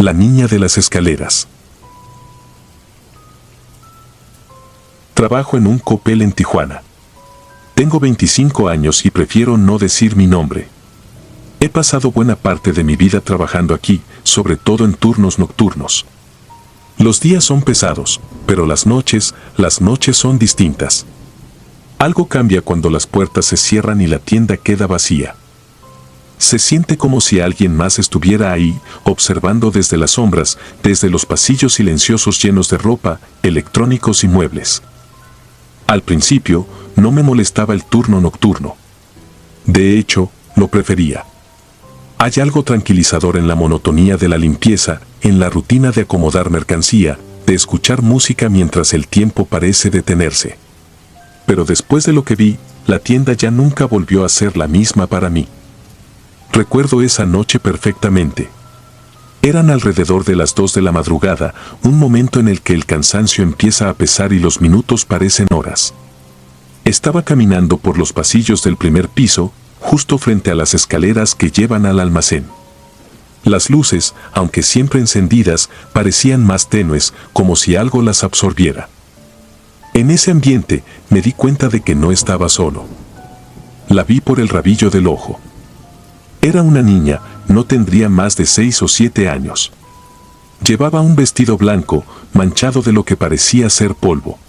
La niña de las escaleras. Trabajo en un Coppel en Tijuana. Tengo 25 años y prefiero no decir mi nombre. He pasado buena parte de mi vida trabajando aquí, sobre todo en turnos nocturnos. Los días son pesados, pero las noches son distintas. Algo cambia cuando las puertas se cierran y la tienda queda vacía. Se siente como si alguien más estuviera ahí, observando desde las sombras, desde los pasillos silenciosos llenos de ropa, electrónicos y muebles. Al principio, no me molestaba el turno nocturno. De hecho, lo prefería. Hay algo tranquilizador en la monotonía de la limpieza, en la rutina de acomodar mercancía, de escuchar música mientras el tiempo parece detenerse. Pero después de lo que vi, la tienda ya nunca volvió a ser la misma para mí. Recuerdo esa noche perfectamente. Eran alrededor de las 2 de la madrugada, un momento en el que el cansancio empieza a pesar y los minutos parecen horas. Estaba caminando por los pasillos del primer piso, justo frente a las escaleras que llevan al almacén. Las luces, aunque siempre encendidas, parecían más tenues, como si algo las absorbiera. En ese ambiente, me di cuenta de que no estaba solo. La vi por el rabillo del ojo. Era una niña, no tendría más de 6 o 7 años. Llevaba un vestido blanco, manchado de lo que parecía ser polvo.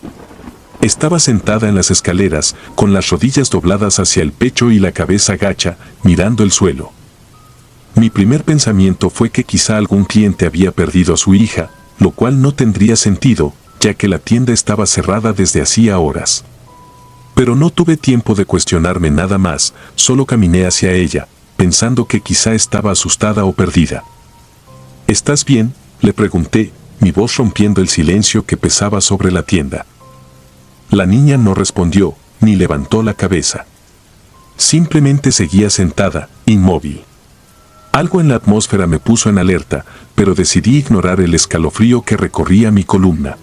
Estaba sentada en las escaleras, con las rodillas dobladas hacia el pecho y la cabeza gacha, mirando el suelo. Mi primer pensamiento fue que quizá algún cliente había perdido a su hija, lo cual no tendría sentido, ya que la tienda estaba cerrada desde hacía horas. Pero no tuve tiempo de cuestionarme nada más, solo caminé hacia ella, pensando que quizá estaba asustada o perdida. ¿Estás bien?, le pregunté, mi voz rompiendo el silencio que pesaba sobre la tienda. La niña no respondió, ni levantó la cabeza. Simplemente seguía sentada, inmóvil. Algo en la atmósfera me puso en alerta, pero decidí ignorar el escalofrío que recorría mi columna.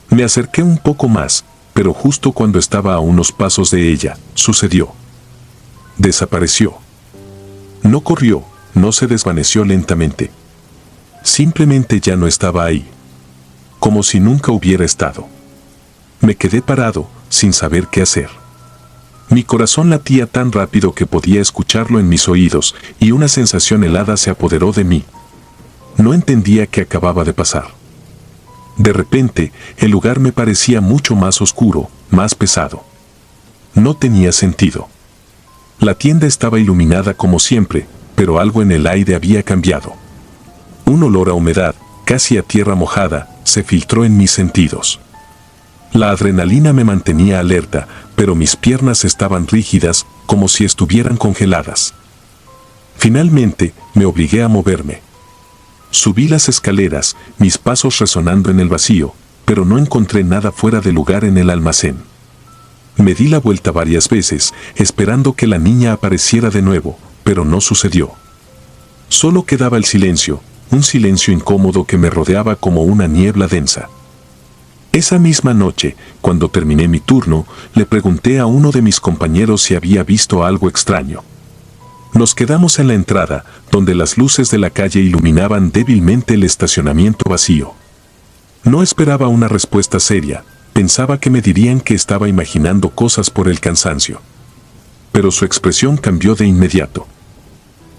Me acerqué un poco más, pero justo cuando estaba a unos pasos de ella, sucedió. Desapareció. No corrió, no se desvaneció lentamente. Simplemente ya no estaba ahí. Como si nunca hubiera estado. Me quedé parado, sin saber qué hacer. Mi corazón latía tan rápido que podía escucharlo en mis oídos, y una sensación helada se apoderó de mí. No entendía qué acababa de pasar. De repente, el lugar me parecía mucho más oscuro, más pesado. No tenía sentido. La tienda estaba iluminada como siempre, pero algo en el aire había cambiado. Un olor a humedad, casi a tierra mojada, se filtró en mis sentidos. La adrenalina me mantenía alerta, pero mis piernas estaban rígidas, como si estuvieran congeladas. Finalmente, me obligué a moverme. Subí las escaleras, mis pasos resonando en el vacío, pero no encontré nada fuera de lugar en el almacén. Me di la vuelta varias veces, esperando que la niña apareciera de nuevo, pero no sucedió. Solo quedaba el silencio, un silencio incómodo que me rodeaba como una niebla densa. Esa misma noche, cuando terminé mi turno, le pregunté a uno de mis compañeros si había visto algo extraño. Nos quedamos en la entrada, donde las luces de la calle iluminaban débilmente el estacionamiento vacío. No esperaba una respuesta seria, pensaba que me dirían que estaba imaginando cosas por el cansancio. Pero su expresión cambió de inmediato.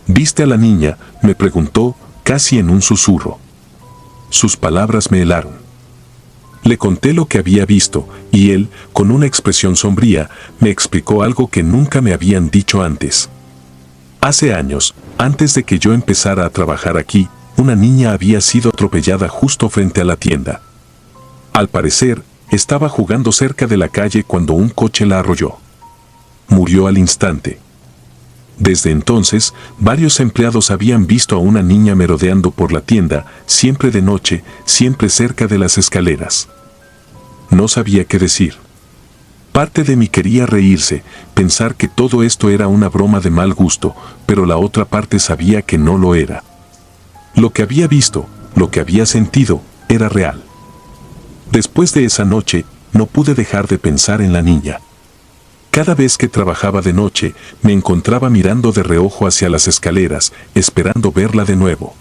¿Viste a la niña?, me preguntó, casi en un susurro. Sus palabras me helaron. Le conté lo que había visto, y él, con una expresión sombría, me explicó algo que nunca me habían dicho antes. Hace años, antes de que yo empezara a trabajar aquí, una niña había sido atropellada justo frente a la tienda. Al parecer, estaba jugando cerca de la calle cuando un coche la arrolló. Murió al instante. Desde entonces, varios empleados habían visto a una niña merodeando por la tienda, siempre de noche, siempre cerca de las escaleras. No sabía qué decir. Parte de mí quería reírse, pensar que todo esto era una broma de mal gusto, pero la otra parte sabía que no lo era. Lo que había visto, lo que había sentido, era real. Después de esa noche, no pude dejar de pensar en la niña. Cada vez que trabajaba de noche, me encontraba mirando de reojo hacia las escaleras, esperando verla de nuevo.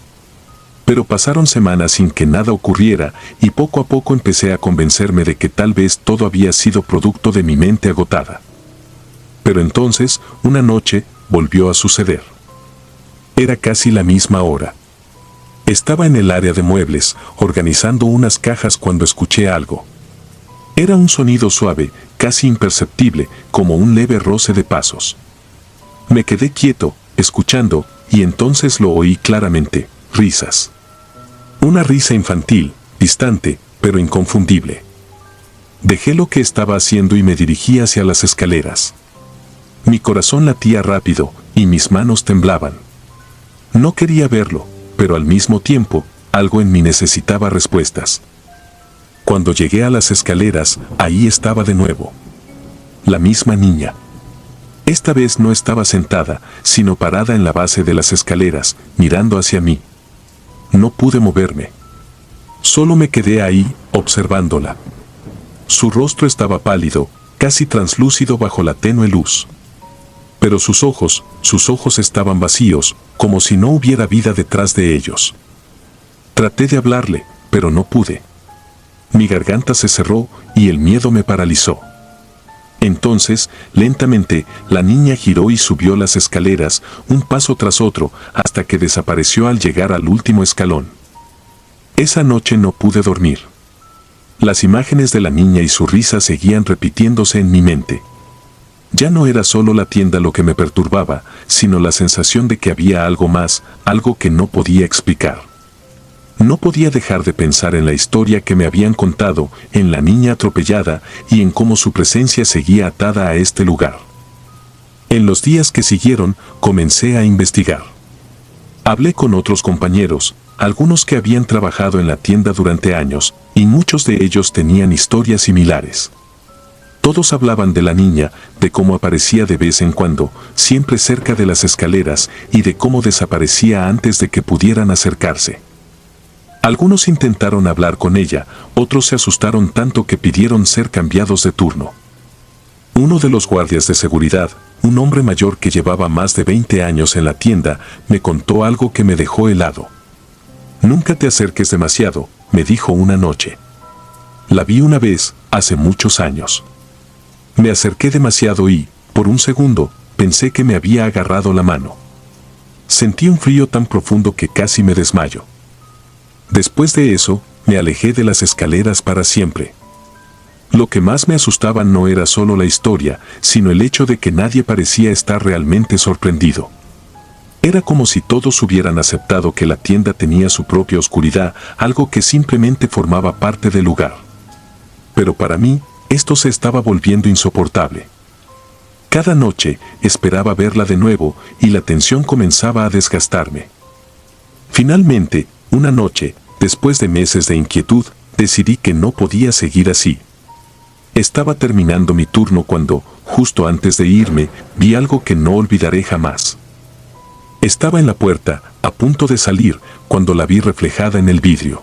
Pero pasaron semanas sin que nada ocurriera y poco a poco empecé a convencerme de que tal vez todo había sido producto de mi mente agotada. Pero entonces, una noche, volvió a suceder. Era casi la misma hora. Estaba en el área de muebles, organizando unas cajas cuando escuché algo. Era un sonido suave, casi imperceptible, como un leve roce de pasos. Me quedé quieto, escuchando, y entonces lo oí claramente: risas. Una risa infantil, distante, pero inconfundible. Dejé lo que estaba haciendo y me dirigí hacia las escaleras. Mi corazón latía rápido y mis manos temblaban. No quería verlo, pero al mismo tiempo, algo en mí necesitaba respuestas. Cuando llegué a las escaleras, ahí estaba de nuevo. La misma niña. Esta vez no estaba sentada, sino parada en la base de las escaleras, mirando hacia mí. No pude moverme. Solo me quedé ahí, observándola. Su rostro estaba pálido, casi translúcido bajo la tenue luz. Pero sus ojos estaban vacíos, como si no hubiera vida detrás de ellos. Traté de hablarle, pero no pude. Mi garganta se cerró y el miedo me paralizó. Entonces, lentamente, la niña giró y subió las escaleras, un paso tras otro, hasta que desapareció al llegar al último escalón. Esa noche no pude dormir. Las imágenes de la niña y su risa seguían repitiéndose en mi mente. Ya no era solo la tienda lo que me perturbaba, sino la sensación de que había algo más, algo que no podía explicar. No podía dejar de pensar en la historia que me habían contado, en la niña atropellada y en cómo su presencia seguía atada a este lugar. En los días que siguieron, comencé a investigar. Hablé con otros compañeros, algunos que habían trabajado en la tienda durante años, y muchos de ellos tenían historias similares. Todos hablaban de la niña, de cómo aparecía de vez en cuando, siempre cerca de las escaleras, y de cómo desaparecía antes de que pudieran acercarse. Algunos intentaron hablar con ella, otros se asustaron tanto que pidieron ser cambiados de turno. Uno de los guardias de seguridad, un hombre mayor que llevaba más de 20 años en la tienda, me contó algo que me dejó helado. «Nunca te acerques demasiado», me dijo una noche. La vi una vez, hace muchos años. Me acerqué demasiado y, por un segundo, pensé que me había agarrado la mano. Sentí un frío tan profundo que casi me desmayo. Después de eso, me alejé de las escaleras para siempre. Lo que más me asustaba no era solo la historia, sino el hecho de que nadie parecía estar realmente sorprendido. Era como si todos hubieran aceptado que la tienda tenía su propia oscuridad, algo que simplemente formaba parte del lugar. Pero para mí, esto se estaba volviendo insoportable. Cada noche, esperaba verla de nuevo, y la tensión comenzaba a desgastarme. Finalmente, una noche, después de meses de inquietud, decidí que no podía seguir así. Estaba terminando mi turno cuando, justo antes de irme, vi algo que no olvidaré jamás. Estaba en la puerta, a punto de salir, cuando la vi reflejada en el vidrio.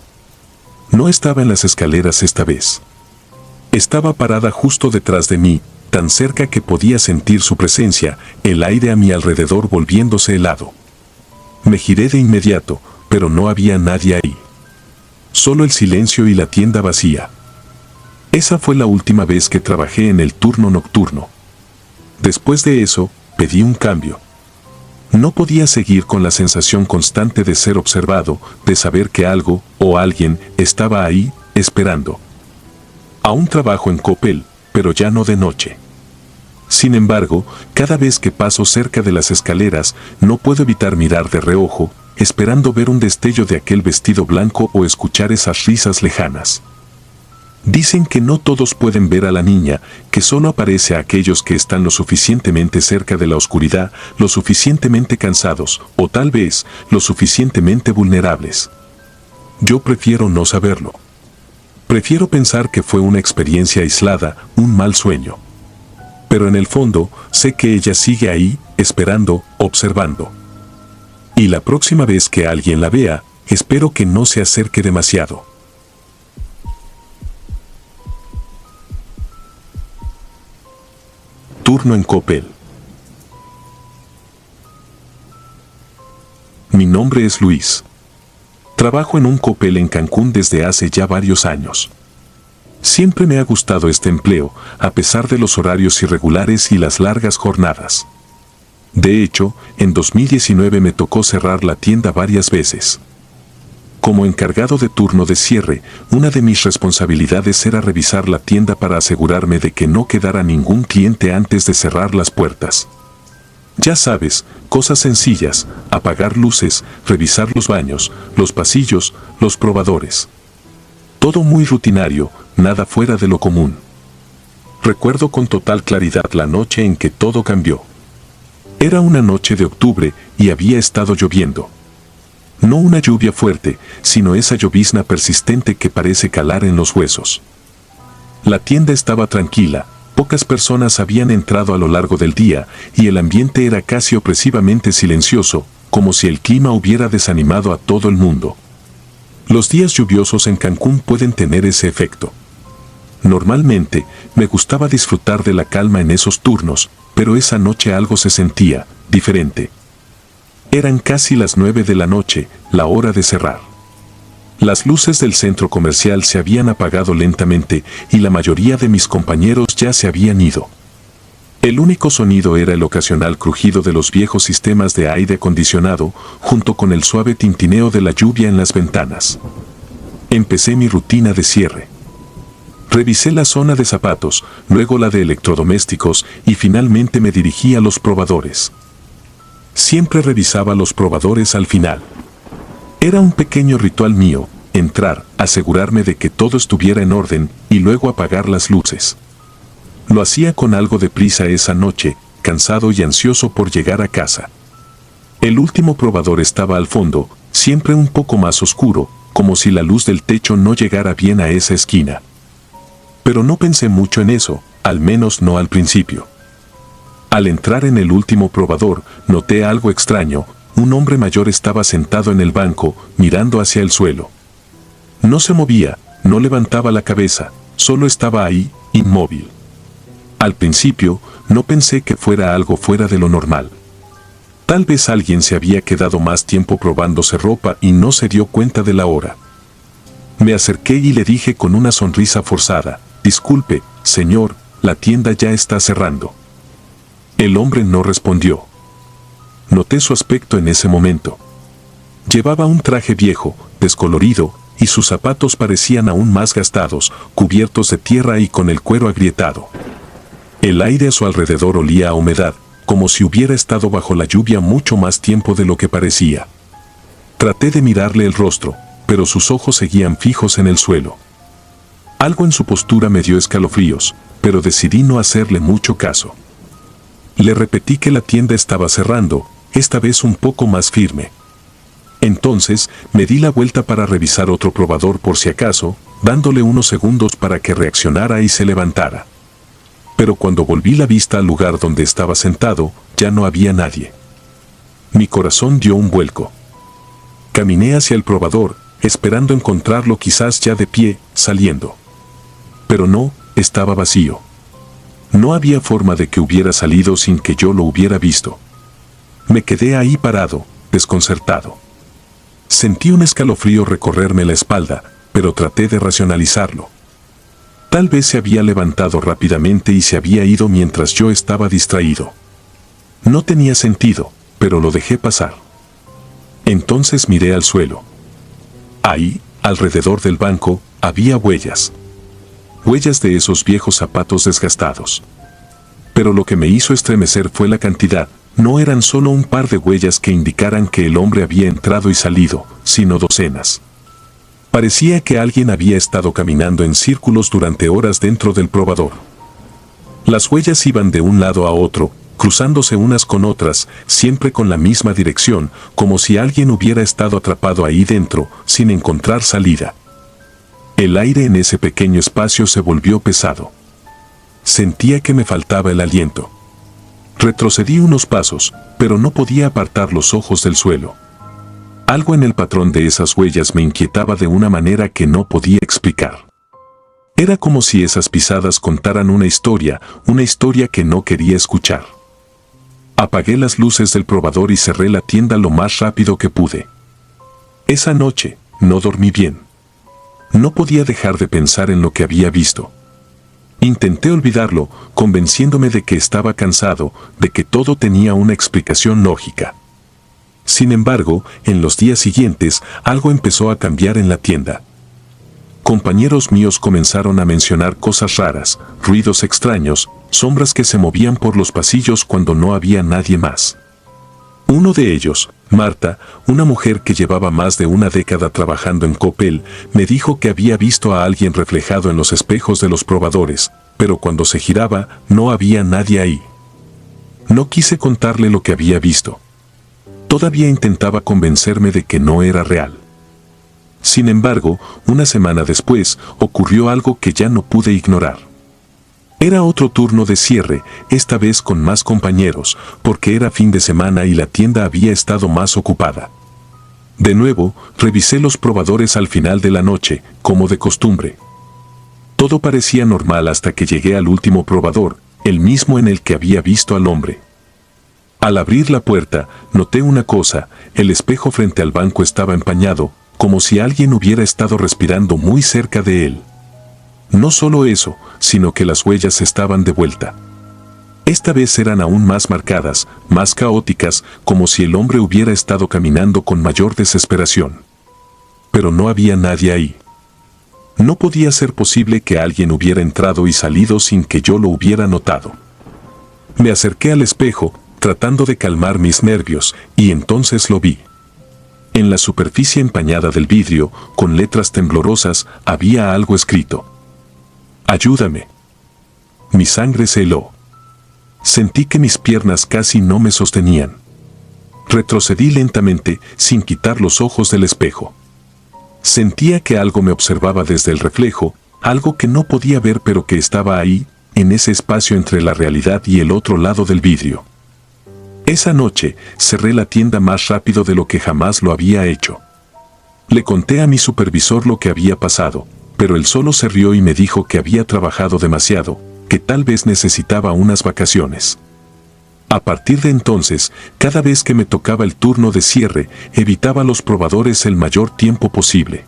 No estaba en las escaleras esta vez. Estaba parada justo detrás de mí, tan cerca que podía sentir su presencia, el aire a mi alrededor volviéndose helado. Me giré de inmediato, pero no había nadie ahí. Solo el silencio y la tienda vacía. Esa fue la última vez que trabajé en el turno nocturno. Después de eso, pedí un cambio. No podía seguir con la sensación constante de ser observado, de saber que algo, o alguien, estaba ahí, esperando. Aún trabajo en Coppel, pero ya no de noche. Sin embargo, cada vez que paso cerca de las escaleras, no puedo evitar mirar de reojo, esperando ver un destello de aquel vestido blanco o escuchar esas risas lejanas. Dicen que no todos pueden ver a la niña, que solo aparece a aquellos que están lo suficientemente cerca de la oscuridad, lo suficientemente cansados, o tal vez, lo suficientemente vulnerables. Yo prefiero no saberlo. Prefiero pensar que fue una experiencia aislada, un mal sueño. Pero en el fondo, sé que ella sigue ahí, esperando, observando. Y la próxima vez que alguien la vea, espero que no se acerque demasiado. Turno en Coppel. Mi nombre es Luis. Trabajo en un Coppel en Cancún desde hace ya varios años. Siempre me ha gustado este empleo, a pesar de los horarios irregulares y las largas jornadas. De hecho, en 2019 me tocó cerrar la tienda varias veces. Como encargado de turno de cierre, una de mis responsabilidades era revisar la tienda para asegurarme de que no quedara ningún cliente antes de cerrar las puertas. Ya sabes, cosas sencillas: apagar luces, revisar los baños, los pasillos, los probadores. Todo muy rutinario, nada fuera de lo común. Recuerdo con total claridad la noche en que todo cambió. Era una noche de octubre y había estado lloviendo. No una lluvia fuerte, sino esa llovizna persistente que parece calar en los huesos. La tienda estaba tranquila, pocas personas habían entrado a lo largo del día y el ambiente era casi opresivamente silencioso, como si el clima hubiera desanimado a todo el mundo. Los días lluviosos en Cancún pueden tener ese efecto. Normalmente, me gustaba disfrutar de la calma en esos turnos, pero esa noche algo se sentía diferente. Eran casi las 9 de la noche, la hora de cerrar. Las luces del centro comercial se habían apagado lentamente y la mayoría de mis compañeros ya se habían ido. El único sonido era el ocasional crujido de los viejos sistemas de aire acondicionado, junto con el suave tintineo de la lluvia en las ventanas. Empecé mi rutina de cierre. Revisé la zona de zapatos, luego la de electrodomésticos y finalmente me dirigí a los probadores. Siempre revisaba los probadores al final. Era un pequeño ritual mío: entrar, asegurarme de que todo estuviera en orden y luego apagar las luces. Lo hacía con algo de prisa esa noche, cansado y ansioso por llegar a casa. El último probador estaba al fondo, siempre un poco más oscuro, como si la luz del techo no llegara bien a esa esquina. Pero no pensé mucho en eso, al menos no al principio. Al entrar en el último probador, noté algo extraño: un hombre mayor estaba sentado en el banco, mirando hacia el suelo. No se movía, no levantaba la cabeza, solo estaba ahí, inmóvil. Al principio, no pensé que fuera algo fuera de lo normal. Tal vez alguien se había quedado más tiempo probándose ropa y no se dio cuenta de la hora. Me acerqué y le dije con una sonrisa forzada: «Disculpe, señor, la tienda ya está cerrando». El hombre no respondió. Noté su aspecto en ese momento. Llevaba un traje viejo, descolorido, y sus zapatos parecían aún más gastados, cubiertos de tierra y con el cuero agrietado. El aire a su alrededor olía a humedad, como si hubiera estado bajo la lluvia mucho más tiempo de lo que parecía. Traté de mirarle el rostro, pero sus ojos seguían fijos en el suelo. Algo en su postura me dio escalofríos, pero decidí no hacerle mucho caso. Le repetí que la tienda estaba cerrando, esta vez un poco más firme. Entonces, me di la vuelta para revisar otro probador por si acaso, dándole unos segundos para que reaccionara y se levantara. Pero cuando volví la vista al lugar donde estaba sentado, ya no había nadie. Mi corazón dio un vuelco. Caminé hacia el probador, esperando encontrarlo quizás ya de pie, saliendo. Pero no, estaba vacío. No había forma de que hubiera salido sin que yo lo hubiera visto. Me quedé ahí parado, desconcertado. Sentí un escalofrío recorrerme la espalda, pero traté de racionalizarlo. Tal vez se había levantado rápidamente y se había ido mientras yo estaba distraído. No tenía sentido, pero lo dejé pasar. Entonces miré al suelo. Ahí, alrededor del banco, había huellas. Huellas de esos viejos zapatos desgastados. Pero lo que me hizo estremecer fue la cantidad. No eran solo un par de huellas que indicaran que el hombre había entrado y salido, sino docenas. Parecía que alguien había estado caminando en círculos durante horas dentro del probador. Las huellas iban de un lado a otro, cruzándose unas con otras, siempre con la misma dirección, como si alguien hubiera estado atrapado ahí dentro, sin encontrar salida. El aire en ese pequeño espacio se volvió pesado. Sentía que me faltaba el aliento. Retrocedí unos pasos, pero no podía apartar los ojos del suelo. Algo en el patrón de esas huellas me inquietaba de una manera que no podía explicar. Era como si esas pisadas contaran una historia que no quería escuchar. Apagué las luces del probador y cerré la tienda lo más rápido que pude. Esa noche, no dormí bien. No podía dejar de pensar en lo que había visto. Intenté olvidarlo, convenciéndome de que estaba cansado, de que todo tenía una explicación lógica. Sin embargo, en los días siguientes, algo empezó a cambiar en la tienda. Compañeros míos comenzaron a mencionar cosas raras, ruidos extraños, sombras que se movían por los pasillos cuando no había nadie más. Uno de ellos, Marta, una mujer que llevaba más de una década trabajando en Coppel, me dijo que había visto a alguien reflejado en los espejos de los probadores, pero cuando se giraba no había nadie ahí. No quise contarle lo que había visto. Todavía intentaba convencerme de que no era real. Sin embargo, una semana después, ocurrió algo que ya no pude ignorar. Era otro turno de cierre, esta vez con más compañeros, porque era fin de semana y la tienda había estado más ocupada. De nuevo, revisé los probadores al final de la noche, como de costumbre. Todo parecía normal hasta que llegué al último probador, el mismo en el que había visto al hombre. Al abrir la puerta, noté una cosa, el espejo frente al banco estaba empañado, como si alguien hubiera estado respirando muy cerca de él. No solo eso, sino que las huellas estaban de vuelta. Esta vez eran aún más marcadas, más caóticas, como si el hombre hubiera estado caminando con mayor desesperación. Pero no había nadie ahí. No podía ser posible que alguien hubiera entrado y salido sin que yo lo hubiera notado. Me acerqué al espejo, tratando de calmar mis nervios, y entonces lo vi. En la superficie empañada del vidrio, con letras temblorosas, había algo escrito. «Ayúdame». Mi sangre se heló. Sentí que mis piernas casi no me sostenían. Retrocedí lentamente, sin quitar los ojos del espejo. Sentía que algo me observaba desde el reflejo, algo que no podía ver pero que estaba ahí, en ese espacio entre la realidad y el otro lado del vidrio. Esa noche, cerré la tienda más rápido de lo que jamás lo había hecho. Le conté a mi supervisor lo que había pasado, pero él solo se rió y me dijo que había trabajado demasiado, que tal vez necesitaba unas vacaciones. A partir de entonces, cada vez que me tocaba el turno de cierre, evitaba los probadores el mayor tiempo posible.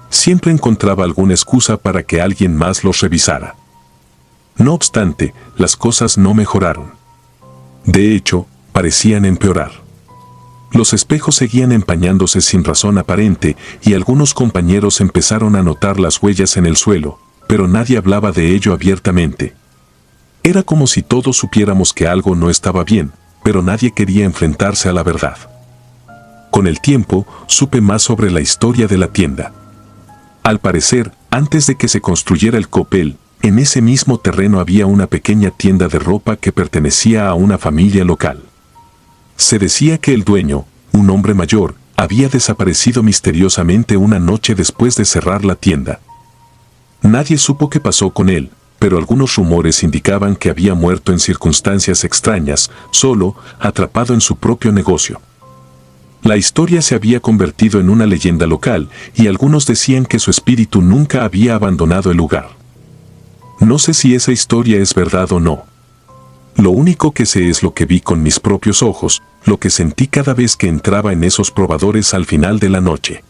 Siempre encontraba alguna excusa para que alguien más los revisara. No obstante, las cosas no mejoraron. De hecho, parecían empeorar. Los espejos seguían empañándose sin razón aparente y algunos compañeros empezaron a notar las huellas en el suelo, pero nadie hablaba de ello abiertamente. Era como si todos supiéramos que algo no estaba bien, pero nadie quería enfrentarse a la verdad. Con el tiempo, supe más sobre la historia de la tienda. Al parecer, antes de que se construyera el Coppel, en ese mismo terreno había una pequeña tienda de ropa que pertenecía a una familia local. Se decía que el dueño, un hombre mayor, había desaparecido misteriosamente una noche después de cerrar la tienda. Nadie supo qué pasó con él, pero algunos rumores indicaban que había muerto en circunstancias extrañas, solo, atrapado en su propio negocio. La historia se había convertido en una leyenda local y algunos decían que su espíritu nunca había abandonado el lugar. No sé si esa historia es verdad o no. Lo único que sé es lo que vi con mis propios ojos, lo que sentí cada vez que entraba en esos probadores al final de la noche.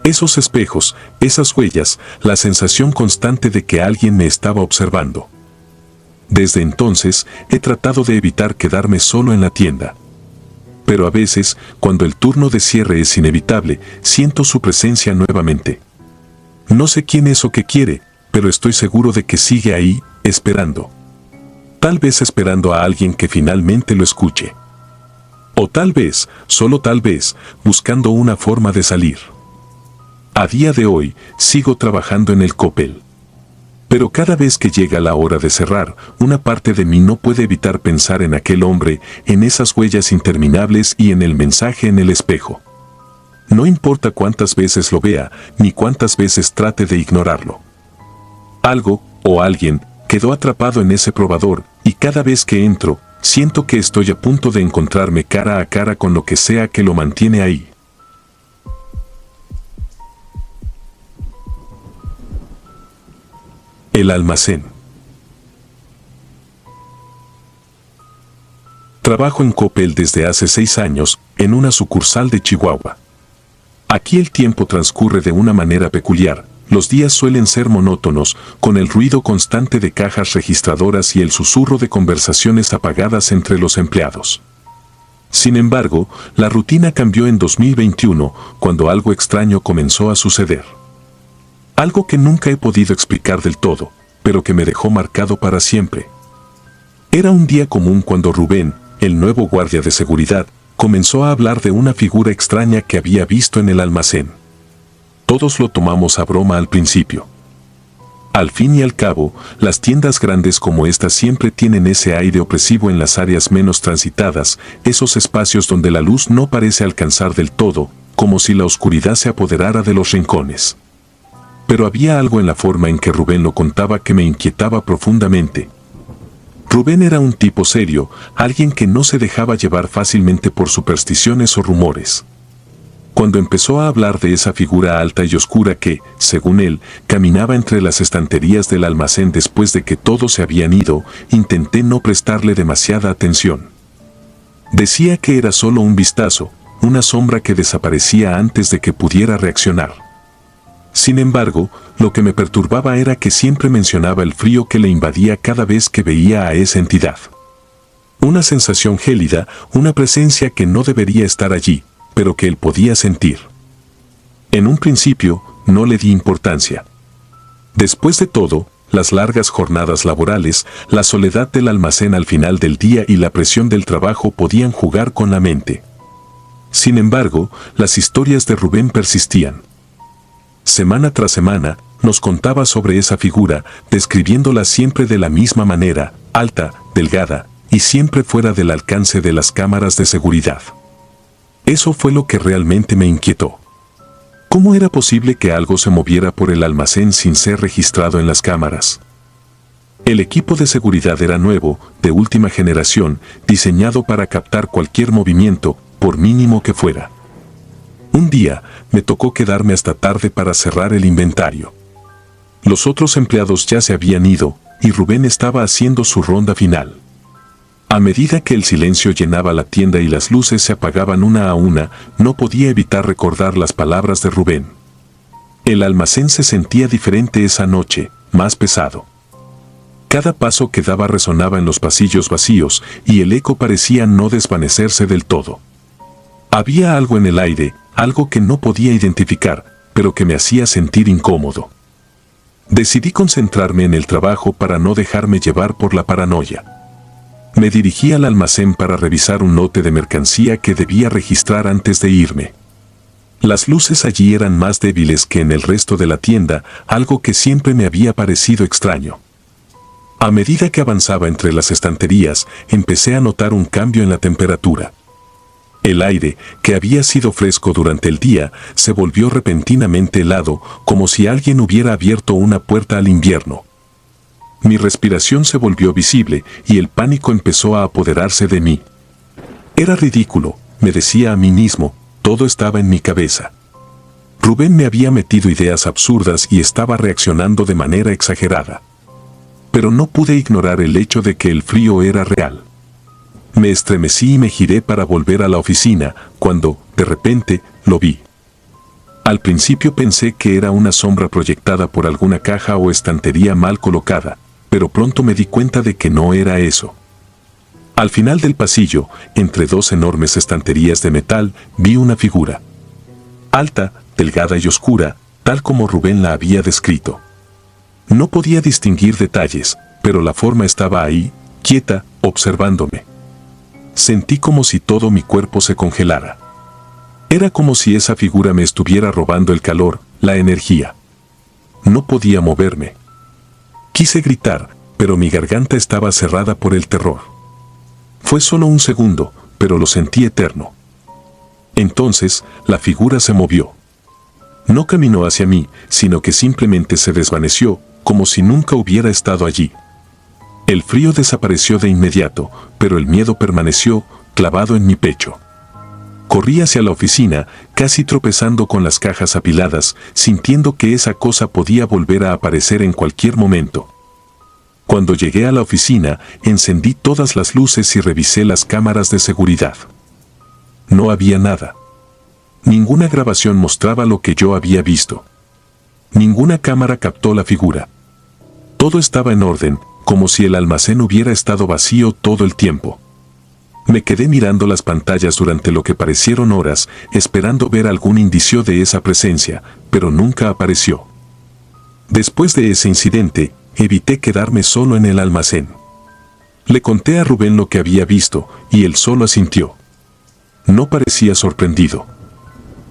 Esos espejos, esas huellas, la sensación constante de que alguien me estaba observando. Desde entonces, he tratado de evitar quedarme solo en la tienda. Pero a veces, cuando el turno de cierre es inevitable, siento su presencia nuevamente. No sé quién es o qué quiere, pero estoy seguro de que sigue ahí, esperando. Tal vez esperando a alguien que finalmente lo escuche. O tal vez, solo tal vez, buscando una forma de salir. A día de hoy, sigo trabajando en el Coppel. Pero cada vez que llega la hora de cerrar, una parte de mí no puede evitar pensar en aquel hombre, en esas huellas interminables y en el mensaje en el espejo. No importa cuántas veces lo vea, ni cuántas veces trate de ignorarlo. Algo, o alguien, quedó atrapado en ese probador, y cada vez que entro, siento que estoy a punto de encontrarme cara a cara con lo que sea que lo mantiene ahí. El almacén. Trabajo en Coppel desde hace 6 años, en una sucursal de Chihuahua. Aquí el tiempo transcurre de una manera peculiar. Los días suelen ser monótonos, con el ruido constante de cajas registradoras y el susurro de conversaciones apagadas entre los empleados. Sin embargo, la rutina cambió en 2021, cuando algo extraño comenzó a suceder. Algo que nunca he podido explicar del todo, pero que me dejó marcado para siempre. Era un día común cuando Rubén, el nuevo guardia de seguridad, comenzó a hablar de una figura extraña que había visto en el almacén. Todos lo tomamos a broma al principio. Al fin y al cabo, las tiendas grandes como esta siempre tienen ese aire opresivo en las áreas menos transitadas, esos espacios donde la luz no parece alcanzar del todo, como si la oscuridad se apoderara de los rincones. Pero había algo en la forma en que Rubén lo contaba que me inquietaba profundamente. Rubén era un tipo serio, alguien que no se dejaba llevar fácilmente por supersticiones o rumores. Cuando empezó a hablar de esa figura alta y oscura que, según él, caminaba entre las estanterías del almacén después de que todos se habían ido, intenté no prestarle demasiada atención. Decía que era solo un vistazo, una sombra que desaparecía antes de que pudiera reaccionar. Sin embargo, lo que me perturbaba era que siempre mencionaba el frío que le invadía cada vez que veía a esa entidad. Una sensación gélida, una presencia que no debería estar allí, pero que él podía sentir. En un principio, no le di importancia. Después de todo, las largas jornadas laborales, la soledad del almacén al final del día y la presión del trabajo podían jugar con la mente. Sin embargo, las historias de Rubén persistían. Semana tras semana, nos contaba sobre esa figura, describiéndola siempre de la misma manera, alta, delgada, y siempre fuera del alcance de las cámaras de seguridad. Eso fue lo que realmente me inquietó. ¿Cómo era posible que algo se moviera por el almacén sin ser registrado en las cámaras? El equipo de seguridad era nuevo, de última generación, diseñado para captar cualquier movimiento, por mínimo que fuera. Un día, me tocó quedarme hasta tarde para cerrar el inventario. Los otros empleados ya se habían ido, y Rubén estaba haciendo su ronda final. A medida que el silencio llenaba la tienda y las luces se apagaban una a una, no podía evitar recordar las palabras de Rubén. El almacén se sentía diferente esa noche, más pesado. Cada paso que daba resonaba en los pasillos vacíos, y el eco parecía no desvanecerse del todo. Había algo en el aire, algo que no podía identificar, pero que me hacía sentir incómodo. Decidí concentrarme en el trabajo para no dejarme llevar por la paranoia. Me dirigí al almacén para revisar un lote de mercancía que debía registrar antes de irme. Las luces allí eran más débiles que en el resto de la tienda, algo que siempre me había parecido extraño. A medida que avanzaba entre las estanterías, empecé a notar un cambio en la temperatura. El aire, que había sido fresco durante el día, se volvió repentinamente helado, como si alguien hubiera abierto una puerta al invierno. Mi respiración se volvió visible y el pánico empezó a apoderarse de mí. Era ridículo, me decía a mí mismo, todo estaba en mi cabeza. Rubén me había metido ideas absurdas y estaba reaccionando de manera exagerada. Pero no pude ignorar el hecho de que el frío era real. Me estremecí y me giré para volver a la oficina, cuando, de repente, lo vi. Al principio pensé que era una sombra proyectada por alguna caja o estantería mal colocada, pero pronto me di cuenta de que no era eso. Al final del pasillo, entre dos enormes estanterías de metal, vi una figura. Alta, delgada y oscura, tal como Rubén la había descrito. No podía distinguir detalles, pero la forma estaba ahí, quieta, observándome. Sentí como si todo mi cuerpo se congelara. Era como si esa figura me estuviera robando el calor, la energía. No podía moverme. Quise gritar, pero mi garganta estaba cerrada por el terror. Fue solo un segundo, pero lo sentí eterno. Entonces, la figura se movió. No caminó hacia mí, sino que simplemente se desvaneció, como si nunca hubiera estado allí. El frío desapareció de inmediato, pero el miedo permaneció, clavado en mi pecho. Corrí hacia la oficina, casi tropezando con las cajas apiladas, sintiendo que esa cosa podía volver a aparecer en cualquier momento. Cuando llegué a la oficina, encendí todas las luces y revisé las cámaras de seguridad. No había nada. Ninguna grabación mostraba lo que yo había visto. Ninguna cámara captó la figura. Todo estaba en orden, como si el almacén hubiera estado vacío todo el tiempo. Me quedé mirando las pantallas durante lo que parecieron horas, esperando ver algún indicio de esa presencia, pero nunca apareció. Después de ese incidente, evité quedarme solo en el almacén. Le conté a Rubén lo que había visto, y él solo asintió. No parecía sorprendido.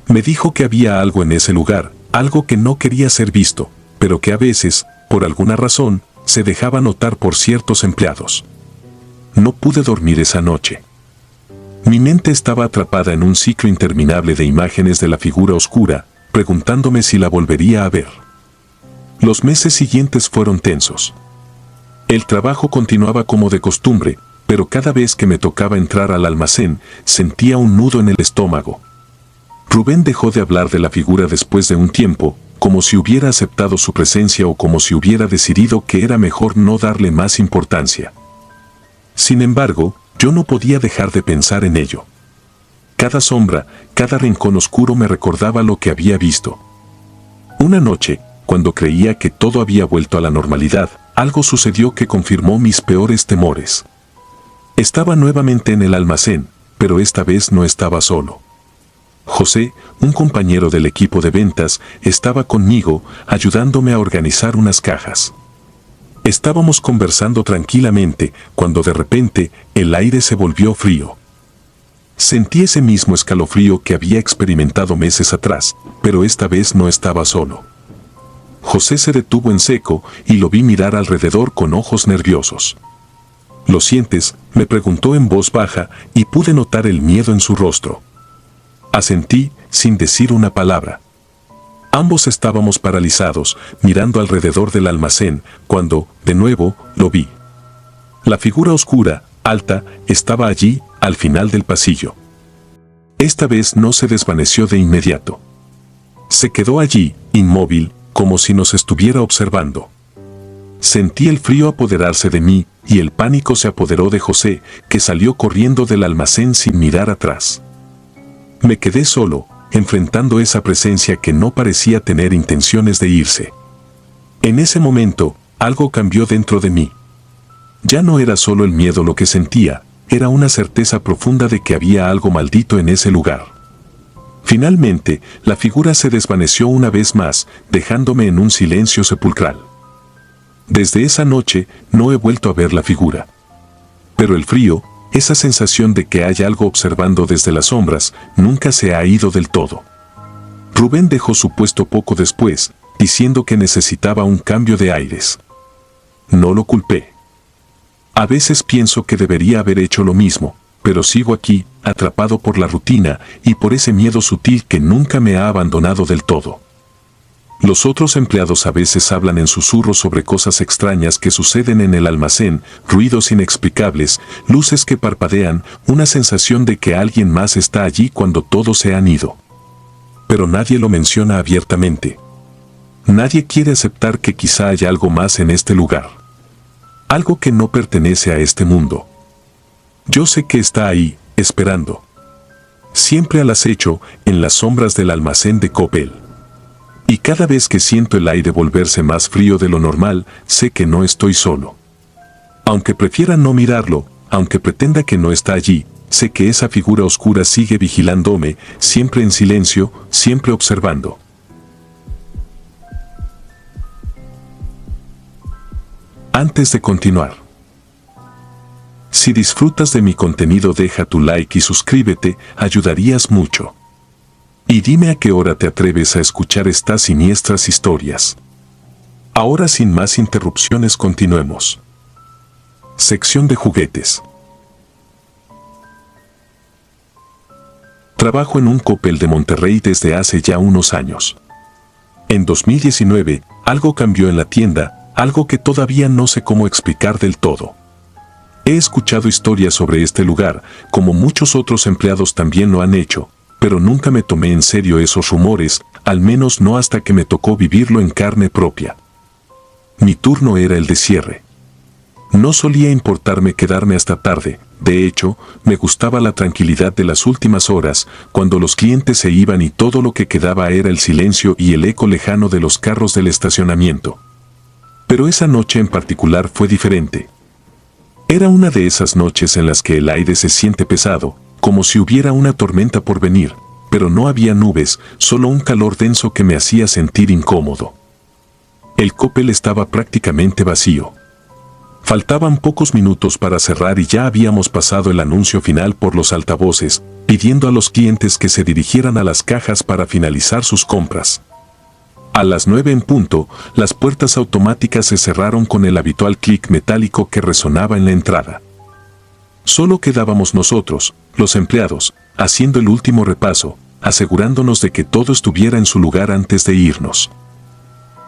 Me dijo que había algo en ese lugar, algo que no quería ser visto, pero que a veces, por alguna razón, se dejaba notar por ciertos empleados. No pude dormir esa noche. Mi mente estaba atrapada en un ciclo interminable de imágenes de la figura oscura, preguntándome si la volvería a ver. Los meses siguientes fueron tensos. El trabajo continuaba como de costumbre, pero cada vez que me tocaba entrar al almacén, sentía un nudo en el estómago. Rubén dejó de hablar de la figura después de un tiempo, como si hubiera aceptado su presencia o como si hubiera decidido que era mejor no darle más importancia. Sin embargo, yo no podía dejar de pensar en ello. Cada sombra, cada rincón oscuro me recordaba lo que había visto. Una noche, cuando creía que todo había vuelto a la normalidad, algo sucedió que confirmó mis peores temores. Estaba nuevamente en el almacén, pero esta vez no estaba solo. José, un compañero del equipo de ventas, estaba conmigo, ayudándome a organizar unas cajas. Estábamos conversando tranquilamente, cuando de repente, el aire se volvió frío. Sentí ese mismo escalofrío que había experimentado meses atrás, pero esta vez no estaba solo. José se detuvo en seco y lo vi mirar alrededor con ojos nerviosos. ¿Lo sientes?, me preguntó en voz baja, y pude notar el miedo en su rostro. Asentí, sin decir una palabra. Ambos estábamos paralizados, mirando alrededor del almacén, cuando, de nuevo, lo vi. La figura oscura, alta, estaba allí, al final del pasillo. Esta vez no se desvaneció de inmediato. Se quedó allí, inmóvil, como si nos estuviera observando. Sentí el frío apoderarse de mí, y el pánico se apoderó de José, que salió corriendo del almacén sin mirar atrás. Me quedé solo, enfrentando esa presencia que no parecía tener intenciones de irse. En ese momento, algo cambió dentro de mí. Ya no era solo el miedo lo que sentía, era una certeza profunda de que había algo maldito en ese lugar. Finalmente, la figura se desvaneció una vez más, dejándome en un silencio sepulcral. Desde esa noche, no he vuelto a ver la figura. Pero el frío, esa sensación de que hay algo observando desde las sombras, nunca se ha ido del todo. Rubén dejó su puesto poco después, diciendo que necesitaba un cambio de aires. No lo culpé. A veces pienso que debería haber hecho lo mismo, pero sigo aquí, atrapado por la rutina y por ese miedo sutil que nunca me ha abandonado del todo. Los otros empleados a veces hablan en susurros sobre cosas extrañas que suceden en el almacén, ruidos inexplicables, luces que parpadean, una sensación de que alguien más está allí cuando todos se han ido. Pero nadie lo menciona abiertamente. Nadie quiere aceptar que quizá haya algo más en este lugar. Algo que no pertenece a este mundo. Yo sé que está ahí, esperando. Siempre al acecho, en las sombras del almacén de Coppel. Y cada vez que siento el aire volverse más frío de lo normal, sé que no estoy solo. Aunque prefiera no mirarlo, aunque pretenda que no está allí, sé que esa figura oscura sigue vigilándome, siempre en silencio, siempre observando. Antes de continuar, si disfrutas de mi contenido, deja tu like y suscríbete, ayudarías mucho. Y dime a qué hora te atreves a escuchar estas siniestras historias. Ahora, sin más interrupciones, continuemos. Sección de juguetes. Trabajo en un Coppel de Monterrey desde hace ya unos años. En 2019, algo cambió en la tienda, algo que todavía no sé cómo explicar del todo. He escuchado historias sobre este lugar, como muchos otros empleados también lo han hecho, pero nunca me tomé en serio esos rumores, al menos no hasta que me tocó vivirlo en carne propia. Mi turno era el de cierre. No solía importarme quedarme hasta tarde, de hecho, me gustaba la tranquilidad de las últimas horas, cuando los clientes se iban y todo lo que quedaba era el silencio y el eco lejano de los carros del estacionamiento. Pero esa noche en particular fue diferente. Era una de esas noches en las que el aire se siente pesado, como si hubiera una tormenta por venir, pero no había nubes, solo un calor denso que me hacía sentir incómodo. El Coppel estaba prácticamente vacío. Faltaban pocos minutos para cerrar y ya habíamos pasado el anuncio final por los altavoces, pidiendo a los clientes que se dirigieran a las cajas para finalizar sus compras. A las 9 en punto, las puertas automáticas se cerraron con el habitual clic metálico que resonaba en la entrada. Solo quedábamos nosotros, los empleados, haciendo el último repaso, asegurándonos de que todo estuviera en su lugar antes de irnos.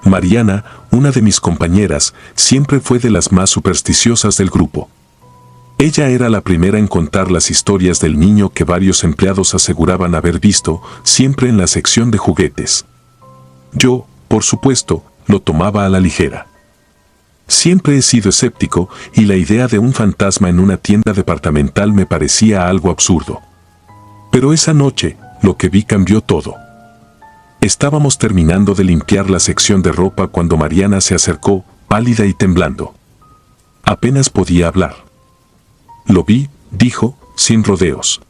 Mariana, una de mis compañeras, siempre fue de las más supersticiosas del grupo. Ella era la primera en contar las historias del niño que varios empleados aseguraban haber visto, siempre en la sección de juguetes. Yo, por supuesto, lo tomaba a la ligera. Siempre he sido escéptico y la idea de un fantasma en una tienda departamental me parecía algo absurdo. Pero esa noche, lo que vi cambió todo. Estábamos terminando de limpiar la sección de ropa cuando Mariana se acercó, pálida y temblando. Apenas podía hablar. Lo vi, dijo, sin rodeos.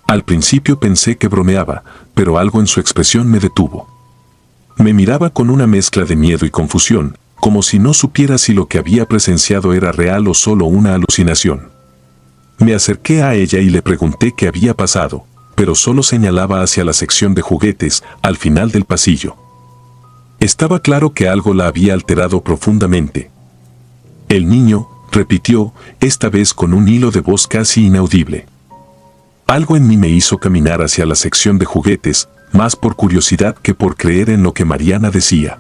Al principio pensé que bromeaba, pero algo en su expresión me detuvo. Me miraba con una mezcla de miedo y confusión, como si no supiera si lo que había presenciado era real o solo una alucinación. Me acerqué a ella y le pregunté qué había pasado, pero solo señalaba hacia la sección de juguetes, al final del pasillo. Estaba claro que algo la había alterado profundamente. El niño, repitió, esta vez con un hilo de voz casi inaudible. Algo en mí me hizo caminar hacia la sección de juguetes, más por curiosidad que por creer en lo que Mariana decía.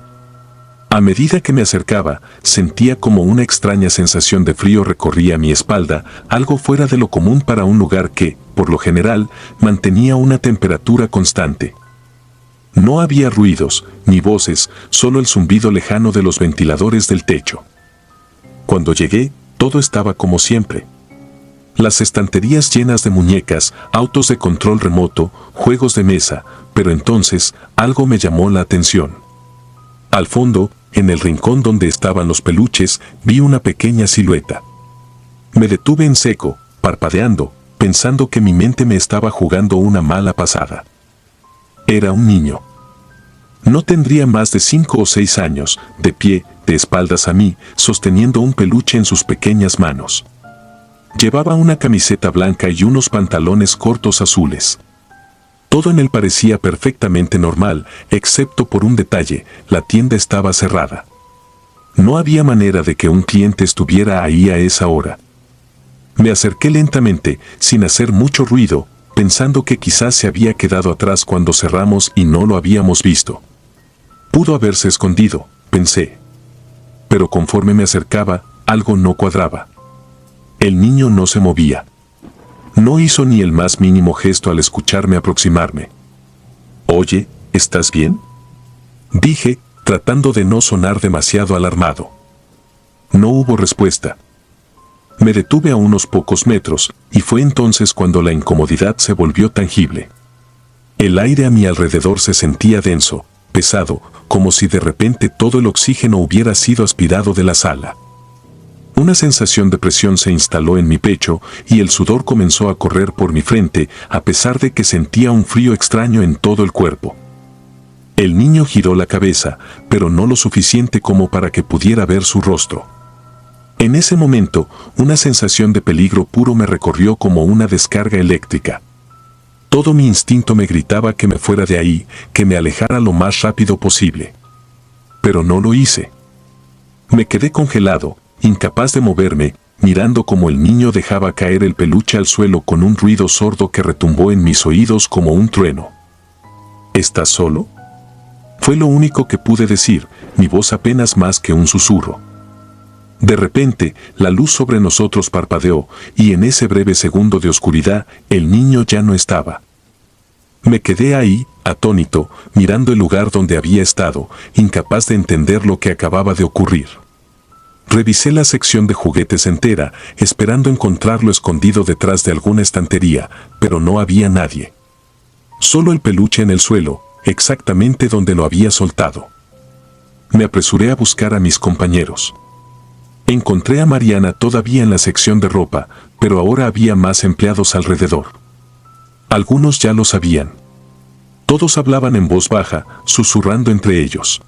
A medida que me acercaba, sentía como una extraña sensación de frío recorría mi espalda, algo fuera de lo común para un lugar que, por lo general, mantenía una temperatura constante. No había ruidos, ni voces, solo el zumbido lejano de los ventiladores del techo. Cuando llegué, todo estaba como siempre. Las estanterías llenas de muñecas, autos de control remoto, juegos de mesa, pero entonces, algo me llamó la atención. Al fondo, en el rincón donde estaban los peluches, vi una pequeña silueta. Me detuve en seco, parpadeando, pensando que mi mente me estaba jugando una mala pasada. Era un niño. No tendría más de 5 o 6 años, de pie, de espaldas a mí, sosteniendo un peluche en sus pequeñas manos. Llevaba una camiseta blanca y unos pantalones cortos azules. Todo en él parecía perfectamente normal, excepto por un detalle, la tienda estaba cerrada. No había manera de que un cliente estuviera ahí a esa hora. Me acerqué lentamente, sin hacer mucho ruido, pensando que quizás se había quedado atrás cuando cerramos y no lo habíamos visto. Pudo haberse escondido, pensé. Pero conforme me acercaba, algo no cuadraba. El niño no se movía. No hizo ni el más mínimo gesto al escucharme aproximarme. «Oye, ¿estás bien?», dije, tratando de no sonar demasiado alarmado. No hubo respuesta. Me detuve a unos pocos metros, y fue entonces cuando la incomodidad se volvió tangible. El aire a mi alrededor se sentía denso, pesado, como si de repente todo el oxígeno hubiera sido aspirado de la sala. Una sensación de presión se instaló en mi pecho y el sudor comenzó a correr por mi frente, a pesar de que sentía un frío extraño en todo el cuerpo. El niño giró la cabeza, pero no lo suficiente como para que pudiera ver su rostro. En ese momento, una sensación de peligro puro me recorrió como una descarga eléctrica. Todo mi instinto me gritaba que me fuera de ahí, que me alejara lo más rápido posible. Pero no lo hice. Me quedé congelado, incapaz de moverme, mirando cómo el niño dejaba caer el peluche al suelo con un ruido sordo que retumbó en mis oídos como un trueno. ¿Estás solo?, fue lo único que pude decir, mi voz apenas más que un susurro. De repente, la luz sobre nosotros parpadeó, y en ese breve segundo de oscuridad, el niño ya no estaba. Me quedé ahí, atónito, mirando el lugar donde había estado, incapaz de entender lo que acababa de ocurrir. Revisé la sección de juguetes entera, esperando encontrarlo escondido detrás de alguna estantería, pero no había nadie. Solo el peluche en el suelo, exactamente donde lo había soltado. Me apresuré a buscar a mis compañeros. Encontré a Mariana todavía en la sección de ropa, pero ahora había más empleados alrededor. Algunos ya lo sabían. Todos hablaban en voz baja, susurrando entre ellos.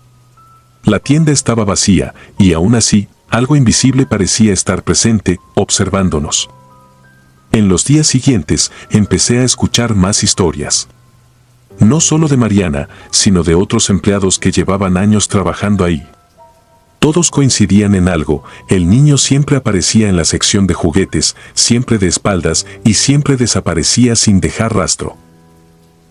La tienda estaba vacía, y aún así, algo invisible parecía estar presente, observándonos. En los días siguientes, empecé a escuchar más historias. No solo de Mariana, sino de otros empleados que llevaban años trabajando ahí. Todos coincidían en algo: el niño siempre aparecía en la sección de juguetes, siempre de espaldas y siempre desaparecía sin dejar rastro.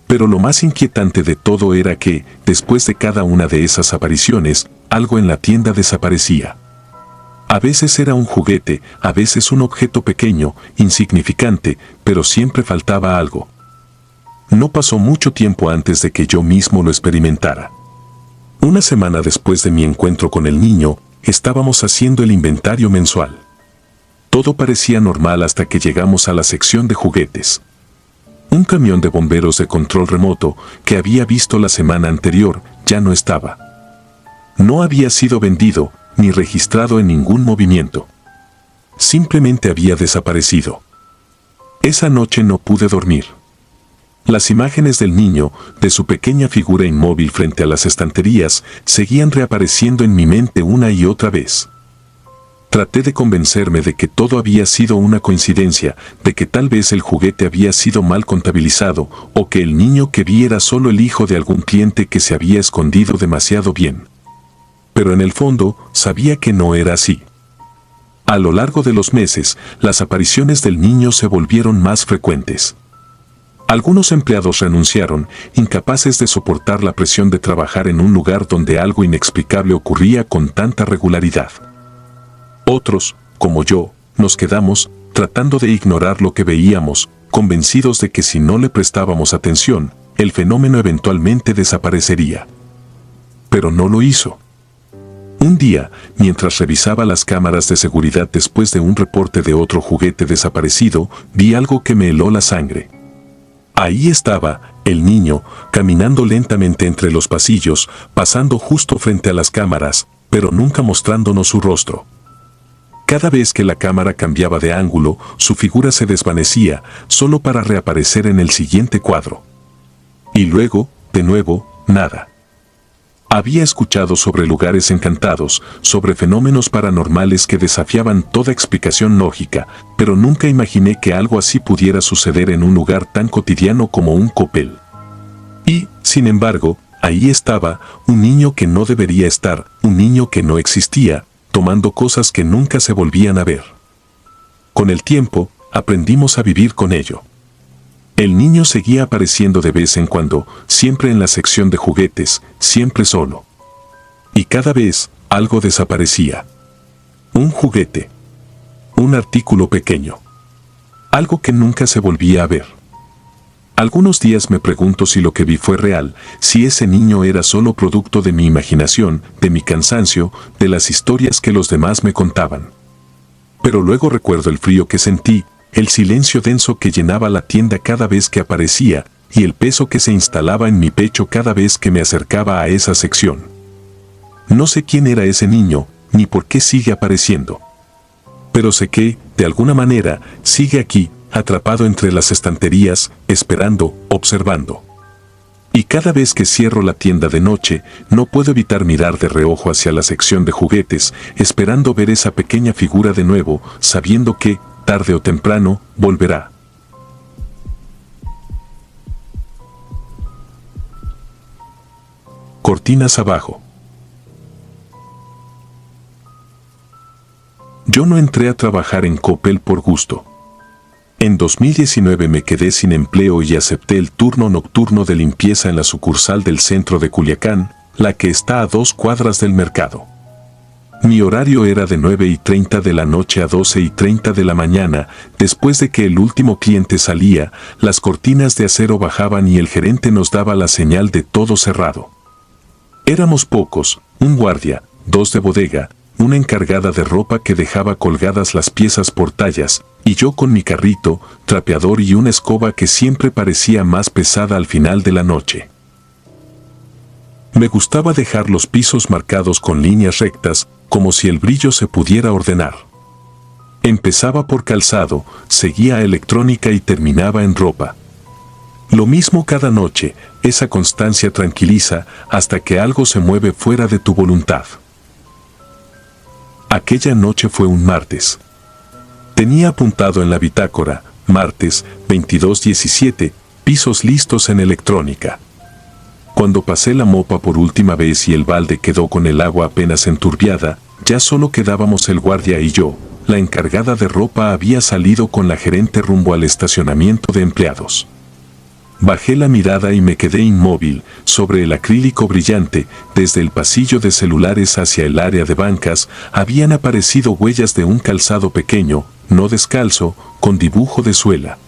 Pero lo más inquietante de todo era que, después de cada una de esas apariciones, algo en la tienda desaparecía. A veces era un juguete, a veces un objeto pequeño, insignificante, pero siempre faltaba algo. No pasó mucho tiempo antes de que yo mismo lo experimentara. Una semana después de mi encuentro con el niño, estábamos haciendo el inventario mensual. Todo parecía normal hasta que llegamos a la sección de juguetes. Un camión de bomberos de control remoto, que había visto la semana anterior, ya no estaba. No había sido vendido, ni registrado en ningún movimiento. Simplemente había desaparecido. Esa noche no pude dormir. Las imágenes del niño, de su pequeña figura inmóvil frente a las estanterías, seguían reapareciendo en mi mente una y otra vez. Traté de convencerme de que todo había sido una coincidencia, de que tal vez el juguete había sido mal contabilizado, o que el niño que vi era solo el hijo de algún cliente que se había escondido demasiado bien. Pero en el fondo, sabía que no era así. A lo largo de los meses, las apariciones del niño se volvieron más frecuentes. Algunos empleados renunciaron, incapaces de soportar la presión de trabajar en un lugar donde algo inexplicable ocurría con tanta regularidad. Otros, como yo, nos quedamos, tratando de ignorar lo que veíamos, convencidos de que si no le prestábamos atención, el fenómeno eventualmente desaparecería. Pero no lo hizo. Un día, mientras revisaba las cámaras de seguridad después de un reporte de otro juguete desaparecido, vi algo que me heló la sangre. Ahí estaba, el niño, caminando lentamente entre los pasillos, pasando justo frente a las cámaras, pero nunca mostrándonos su rostro. Cada vez que la cámara cambiaba de ángulo, su figura se desvanecía, solo para reaparecer en el siguiente cuadro. Y luego, de nuevo, nada. Había escuchado sobre lugares encantados, sobre fenómenos paranormales que desafiaban toda explicación lógica, pero nunca imaginé que algo así pudiera suceder en un lugar tan cotidiano como un cópel. Y, sin embargo, ahí estaba, un niño que no debería estar, un niño que no existía, tomando cosas que nunca se volvían a ver. Con el tiempo, aprendimos a vivir con ello. El niño seguía apareciendo de vez en cuando, siempre en la sección de juguetes, siempre solo. Y cada vez, algo desaparecía. Un juguete. Un artículo pequeño. Algo que nunca se volvía a ver. Algunos días me pregunto si lo que vi fue real, si ese niño era solo producto de mi imaginación, de mi cansancio, de las historias que los demás me contaban. Pero luego recuerdo el frío que sentí, el silencio denso que llenaba la tienda cada vez que aparecía, y el peso que se instalaba en mi pecho cada vez que me acercaba a esa sección. No sé quién era ese niño, ni por qué sigue apareciendo. Pero sé que, de alguna manera, sigue aquí, atrapado entre las estanterías, esperando, observando. Y cada vez que cierro la tienda de noche, no puedo evitar mirar de reojo hacia la sección de juguetes, esperando ver esa pequeña figura de nuevo, sabiendo que, tarde o temprano, volverá. Cortinas abajo. Yo no entré a trabajar en Coppel por gusto. En 2019 me quedé sin empleo y acepté el turno nocturno de limpieza en la sucursal del centro de Culiacán, la que está a 2 cuadras del mercado. Mi horario era de 9:30 de la noche a 12:30 de la mañana. Después de que el último cliente salía, las cortinas de acero bajaban y el gerente nos daba la señal de todo cerrado. Éramos pocos, un guardia, 2 de bodega, una encargada de ropa que dejaba colgadas las piezas por tallas, y yo con mi carrito, trapeador y una escoba que siempre parecía más pesada al final de la noche. Me gustaba dejar los pisos marcados con líneas rectas, como si el brillo se pudiera ordenar. Empezaba por calzado, seguía a electrónica y terminaba en ropa. Lo mismo cada noche, esa constancia tranquiliza hasta que algo se mueve fuera de tu voluntad. Aquella noche fue un martes. Tenía apuntado en la bitácora, martes 22:17, pisos listos en electrónica. Cuando pasé la mopa por última vez y el balde quedó con el agua apenas enturbiada, ya solo quedábamos el guardia y yo. La encargada de ropa había salido con la gerente rumbo al estacionamiento de empleados. Bajé la mirada y me quedé inmóvil sobre el acrílico brillante. Desde el pasillo de celulares hacia el área de bancas habían aparecido huellas de un calzado pequeño, no descalzo, con dibujo de suela.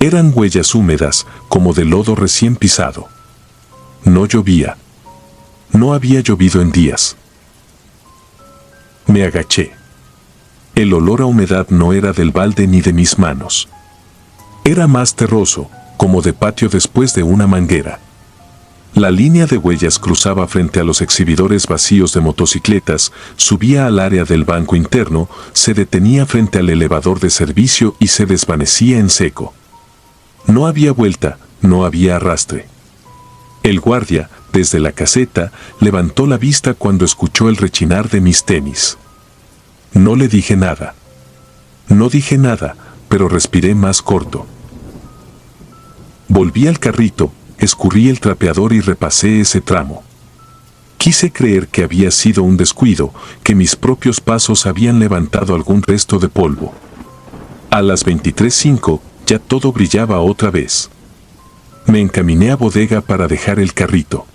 Eran huellas húmedas, como de lodo recién pisado. No llovía. No había llovido en días. Me agaché. El olor a humedad no era del balde ni de mis manos. Era más terroso, como de patio después de una manguera. La línea de huellas cruzaba frente a los exhibidores vacíos de motocicletas, subía al área del banco interno, se detenía frente al elevador de servicio y se desvanecía en seco. No había vuelta, no había arrastre. El guardia, desde la caseta, levantó la vista cuando escuchó el rechinar de mis tenis. No le dije nada. No dije nada, pero respiré más corto. Volví al carrito, escurrí el trapeador y repasé ese tramo. Quise creer que había sido un descuido, que mis propios pasos habían levantado algún resto de polvo. A las 23:05 ya todo brillaba otra vez. Me encaminé a bodega para dejar el carrito.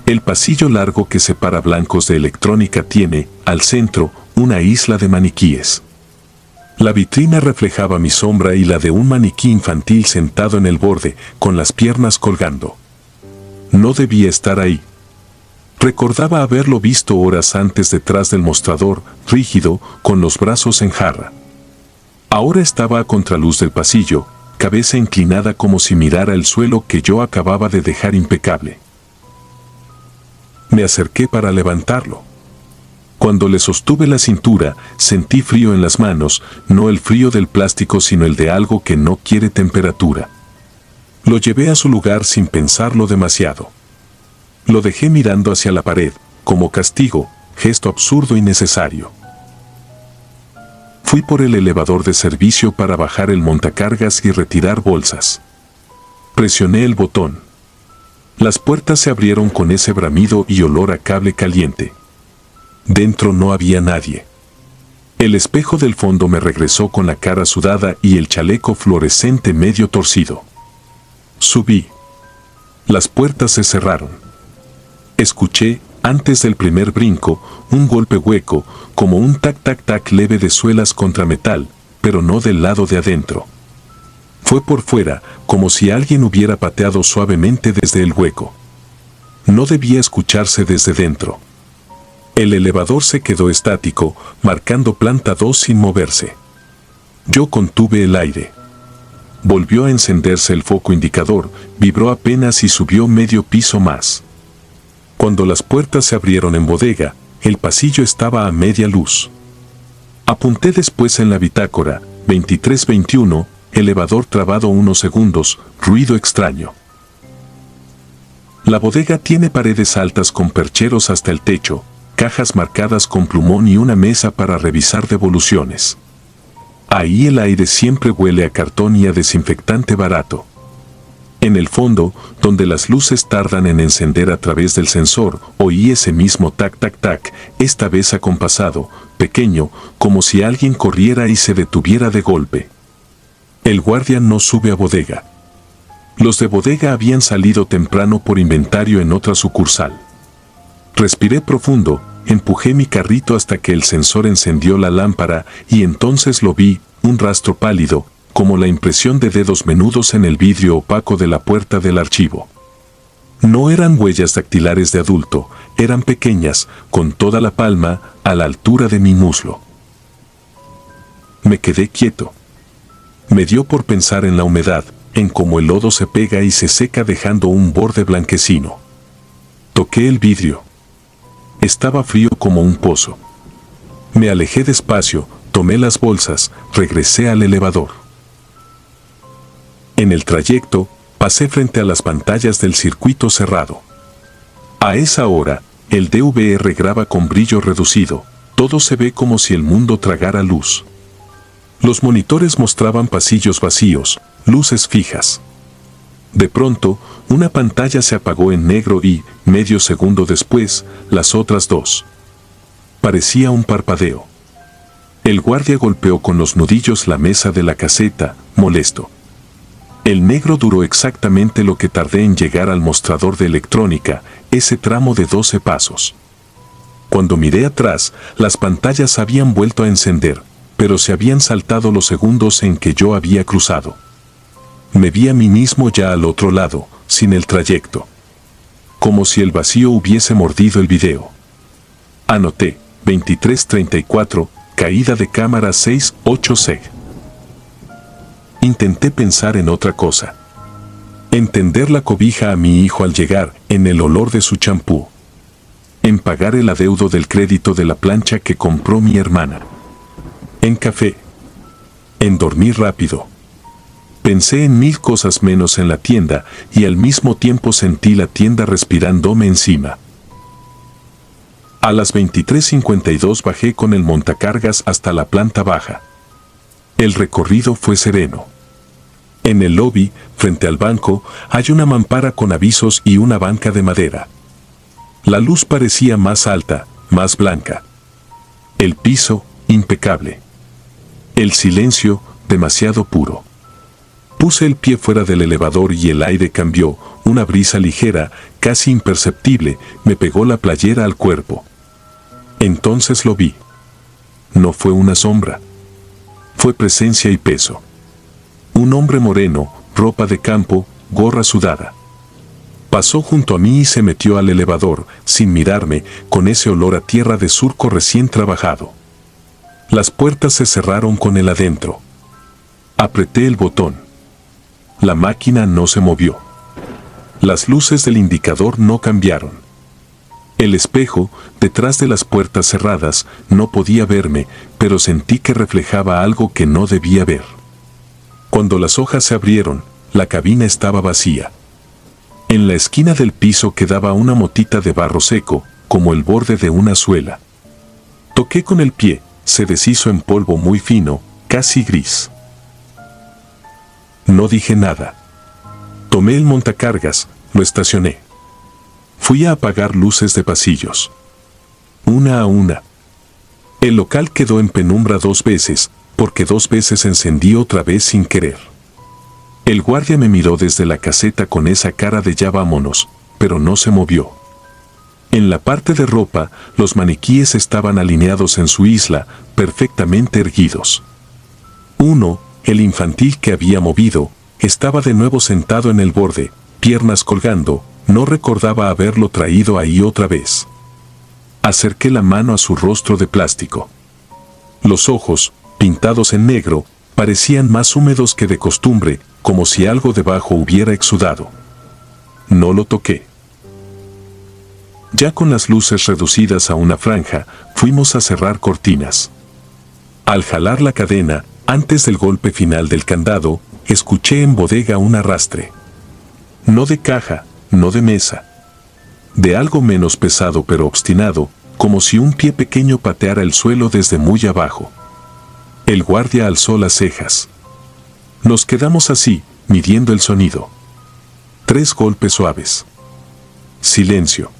El pasillo largo que separa blancos de electrónica tiene, al centro, una isla de maniquíes. La vitrina reflejaba mi sombra y la de un maniquí infantil sentado en el borde, con las piernas colgando. No debía estar ahí. Recordaba haberlo visto horas antes detrás del mostrador, rígido, con los brazos en jarra. Ahora estaba a contraluz del pasillo, cabeza inclinada como si mirara el suelo que yo acababa de dejar impecable. Me acerqué para levantarlo. Cuando le sostuve la cintura, sentí frío en las manos, no el frío del plástico sino el de algo que no quiere temperatura. Lo llevé a su lugar sin pensarlo demasiado. Lo dejé mirando hacia la pared, como castigo, gesto absurdo y necesario. Fui por el elevador de servicio para bajar el montacargas y retirar bolsas. Presioné el botón. Las puertas se abrieron con ese bramido y olor a cable caliente. Dentro no había nadie. El espejo del fondo me regresó con la cara sudada y el chaleco fluorescente medio torcido. Subí. Las puertas se cerraron. Escuché, antes del primer brinco, un golpe hueco, como un tac-tac-tac leve de suelas contra metal, pero no del lado de adentro. Fue por fuera, como si alguien hubiera pateado suavemente desde el hueco. No debía escucharse desde dentro. El elevador se quedó estático, marcando planta 2 sin moverse. Yo contuve el aire. Volvió a encenderse el foco indicador, vibró apenas y subió medio piso más. Cuando las puertas se abrieron en bodega, el pasillo estaba a media luz. Apunté después en la bitácora, 23:21, elevador trabado unos segundos, ruido extraño. La bodega tiene paredes altas con percheros hasta el techo, cajas marcadas con plumón y una mesa para revisar devoluciones. Ahí el aire siempre huele a cartón y a desinfectante barato. En el fondo, donde las luces tardan en encender a través del sensor, oí ese mismo tac-tac-tac, esta vez acompasado, pequeño, como si alguien corriera y se detuviera de golpe. El guardia no sube a bodega. Los de bodega habían salido temprano por inventario en otra sucursal. Respiré profundo, empujé mi carrito hasta que el sensor encendió la lámpara y entonces lo vi, un rastro pálido, como la impresión de dedos menudos en el vidrio opaco de la puerta del archivo. No eran huellas dactilares de adulto, eran pequeñas, con toda la palma a la altura de mi muslo. Me quedé quieto. Me dio por pensar en la humedad, en cómo el lodo se pega y se seca dejando un borde blanquecino. Toqué el vidrio. Estaba frío como un pozo. Me alejé despacio, tomé las bolsas, regresé al elevador. En el trayecto, pasé frente a las pantallas del circuito cerrado. A esa hora, el DVR graba con brillo reducido, todo se ve como si el mundo tragara luz. Los monitores mostraban pasillos vacíos, luces fijas. De pronto, una pantalla se apagó en negro y, medio segundo después, las otras dos. Parecía un parpadeo. El guardia golpeó con los nudillos la mesa de la caseta, molesto. El negro duró exactamente lo que tardé en llegar al mostrador de electrónica, ese tramo de 12 pasos. Cuando miré atrás, las pantallas habían vuelto a encender, pero se habían saltado los segundos en que yo había cruzado. Me vi a mí mismo ya al otro lado, sin el trayecto. Como si el vacío hubiese mordido el video. Anoté, 23:34, caída de cámara 6:8 seg. Intenté pensar en otra cosa. En la cobija a mi hijo al llegar, en el olor de su champú. En pagar el adeudo del crédito de la plancha que compró mi hermana. En café. En dormir rápido. Pensé en 1000 cosas menos en la tienda y al mismo tiempo sentí la tienda respirándome encima. A las 23:52 bajé con el montacargas hasta la planta baja. El recorrido fue sereno. En el lobby, frente al banco, hay una mampara con avisos y una banca de madera. La luz parecía más alta, más blanca. El piso, impecable. El silencio, demasiado puro. Puse el pie fuera del elevador y el aire cambió, una brisa ligera, casi imperceptible, me pegó la playera al cuerpo. Entonces lo vi. No fue una sombra. Fue presencia y peso. Un hombre moreno, ropa de campo, gorra sudada. Pasó junto a mí y se metió al elevador, sin mirarme, con ese olor a tierra de surco recién trabajado. Las puertas se cerraron con él adentro. Apreté el botón. La máquina no se movió. Las luces del indicador no cambiaron. El espejo, detrás de las puertas cerradas, no podía verme, pero sentí que reflejaba algo que no debía ver. Cuando las hojas se abrieron, la cabina estaba vacía. En la esquina del piso quedaba una motita de barro seco, como el borde de una suela. Toqué con el pie, se deshizo en polvo muy fino, casi gris. No dije nada. Tomé el montacargas, lo estacioné. Fui a apagar luces de pasillos. Una a una. El local quedó en penumbra 2 veces, porque 2 veces encendí otra vez sin querer. El guardia me miró desde la caseta con esa cara de ya vámonos, pero no se movió. En la parte de ropa, los maniquíes estaban alineados en su isla, perfectamente erguidos. Uno, el infantil que había movido, estaba de nuevo sentado en el borde, piernas colgando, no recordaba haberlo traído ahí otra vez. Acerqué la mano a su rostro de plástico. Los ojos, pintados en negro, parecían más húmedos que de costumbre, como si algo debajo hubiera exudado. No lo toqué. Ya con las luces reducidas a una franja, fuimos a cerrar cortinas. Al jalar la cadena, antes del golpe final del candado, escuché en bodega un arrastre. No de caja, no de mesa. De algo menos pesado pero obstinado, como si un pie pequeño pateara el suelo desde muy abajo. El guardia alzó las cejas. Nos quedamos así, midiendo el sonido. 3 golpes suaves. Silencio.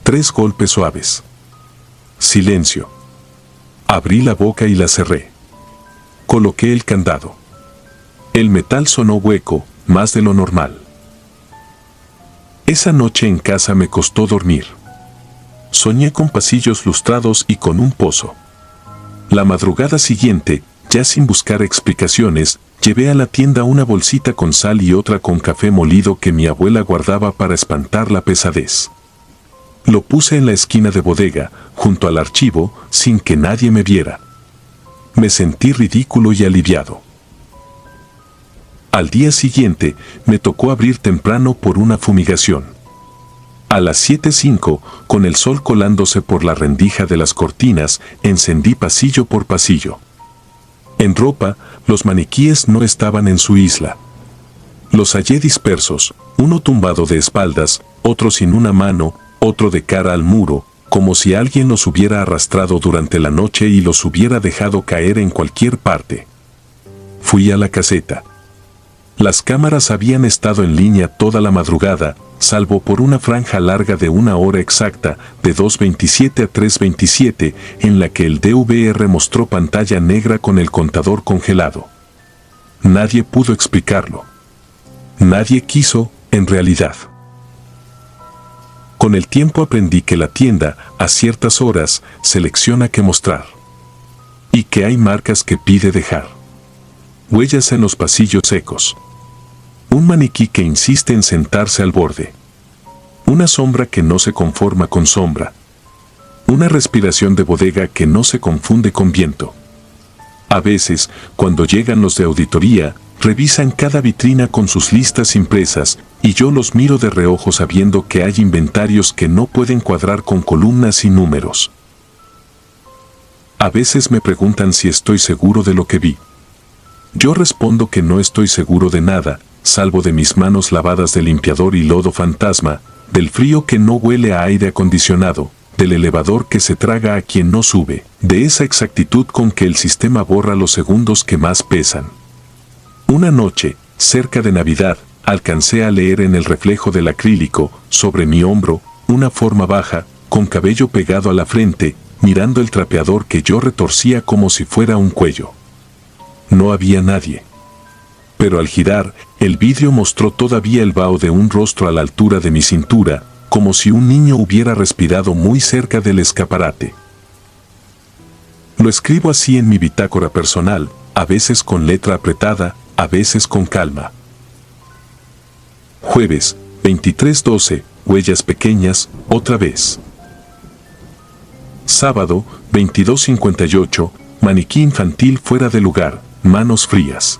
3 golpes suaves. Silencio. Abrí la boca y la cerré. Coloqué el candado. El metal sonó hueco, más de lo normal. Esa noche en casa me costó dormir. Soñé con pasillos lustrados y con un pozo. La madrugada siguiente, ya sin buscar explicaciones, llevé a la tienda una bolsita con sal y otra con café molido que mi abuela guardaba para espantar la pesadez. Lo puse en la esquina de bodega, junto al archivo, sin que nadie me viera. Me sentí ridículo y aliviado. Al día siguiente, me tocó abrir temprano por una fumigación. A las 7:05, con el sol colándose por la rendija de las cortinas, encendí pasillo por pasillo. En ropa, los maniquíes no estaban en su isla. Los hallé dispersos, uno tumbado de espaldas, otro sin una mano, otro de cara al muro, como si alguien los hubiera arrastrado durante la noche y los hubiera dejado caer en cualquier parte. Fui a la caseta. Las cámaras habían estado en línea toda la madrugada, salvo por una franja larga de una hora exacta, de 2:27 a 3:27, en la que el DVR mostró pantalla negra con el contador congelado. Nadie pudo explicarlo. Nadie quiso, en realidad. Con el tiempo aprendí que la tienda, a ciertas horas, selecciona qué mostrar. Y que hay marcas que pide dejar. Huellas en los pasillos secos. Un maniquí que insiste en sentarse al borde. Una sombra que no se conforma con sombra. Una respiración de bodega que no se confunde con viento. A veces, cuando llegan los de auditoría, revisan cada vitrina con sus listas impresas, y yo los miro de reojo sabiendo que hay inventarios que no pueden cuadrar con columnas y números. A veces me preguntan si estoy seguro de lo que vi. Yo respondo que no estoy seguro de nada, salvo de mis manos lavadas de limpiador y lodo fantasma, del frío que no huele a aire acondicionado, del elevador que se traga a quien no sube, de esa exactitud con que el sistema borra los segundos que más pesan. Una noche, cerca de Navidad, alcancé a leer en el reflejo del acrílico, sobre mi hombro, una forma baja, con cabello pegado a la frente, mirando el trapeador que yo retorcía como si fuera un cuello. No había nadie. Pero al girar, el vidrio mostró todavía el vaho de un rostro a la altura de mi cintura, como si un niño hubiera respirado muy cerca del escaparate. Lo escribo así en mi bitácora personal, a veces con letra apretada, a veces con calma. Jueves, 23:12, huellas pequeñas, otra vez. Sábado, 22:58, maniquí infantil fuera de lugar, manos frías.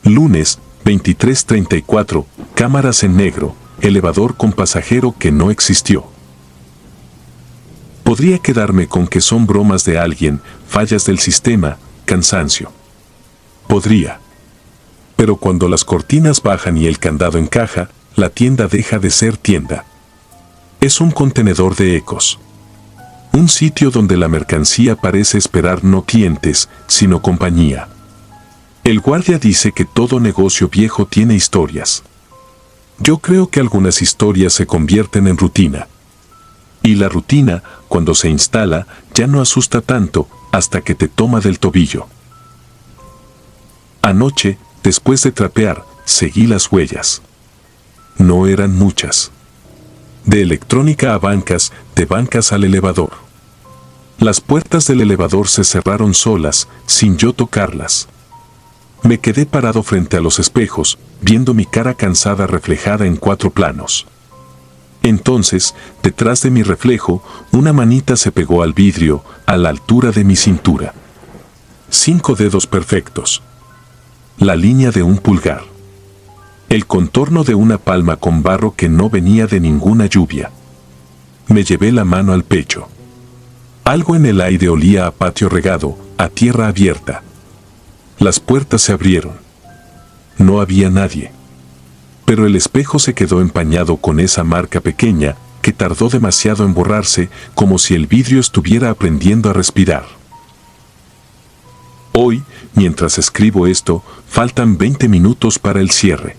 Lunes, 23:34, cámaras en negro, elevador con pasajero que no existió. Podría quedarme con que son bromas de alguien, fallas del sistema, cansancio. Podría. Pero cuando las cortinas bajan y el candado encaja, la tienda deja de ser tienda. Es un contenedor de ecos. Un sitio donde la mercancía parece esperar no clientes, sino compañía. El guardia dice que todo negocio viejo tiene historias. Yo creo que algunas historias se convierten en rutina. Y la rutina, cuando se instala, ya no asusta tanto, hasta que te toma del tobillo. Anoche, después de trapear, seguí las huellas. No eran muchas. De electrónica a bancas, de bancas al elevador. Las puertas del elevador se cerraron solas, sin yo tocarlas. Me quedé parado frente a los espejos, viendo mi cara cansada reflejada en 4 planos. Entonces, detrás de mi reflejo, una manita se pegó al vidrio, a la altura de mi cintura. 5 dedos perfectos. La línea de un pulgar. El contorno de una palma con barro que no venía de ninguna lluvia. Me llevé la mano al pecho. Algo en el aire olía a patio regado, a tierra abierta. Las puertas se abrieron. No había nadie. Pero el espejo se quedó empañado con esa marca pequeña, que tardó demasiado en borrarse, como si el vidrio estuviera aprendiendo a respirar. Hoy, mientras escribo esto, faltan 20 minutos para el cierre.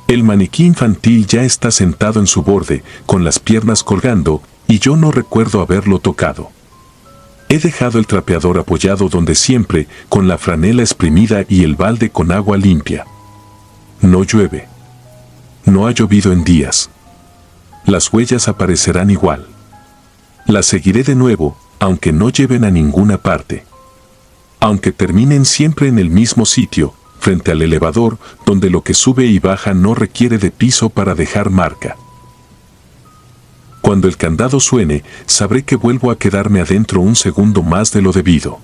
El maniquí infantil ya está sentado en su borde, con las piernas colgando, y yo no recuerdo haberlo tocado. He dejado el trapeador apoyado donde siempre, con la franela exprimida y el balde con agua limpia. No llueve. No ha llovido en días. Las huellas aparecerán igual. Las seguiré de nuevo, aunque no lleven a ninguna parte. Aunque terminen siempre en el mismo sitio, frente al elevador, donde lo que sube y baja no requiere de piso para dejar marca. Cuando el candado suene, sabré que vuelvo a quedarme adentro un segundo más de lo debido.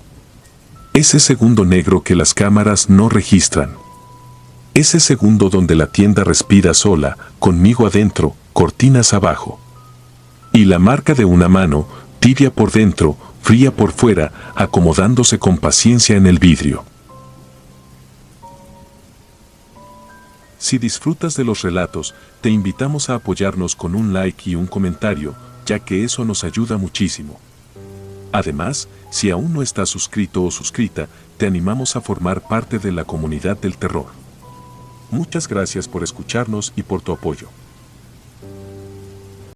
Ese segundo negro que las cámaras no registran. Ese segundo donde la tienda respira sola, conmigo adentro, cortinas abajo. Y la marca de una mano, tibia por dentro, fría por fuera, acomodándose con paciencia en el vidrio. Si disfrutas de los relatos, te invitamos a apoyarnos con un like y un comentario, ya que eso nos ayuda muchísimo. Además, si aún no estás suscrito o suscrita, te animamos a formar parte de la comunidad del terror. Muchas gracias por escucharnos y por tu apoyo.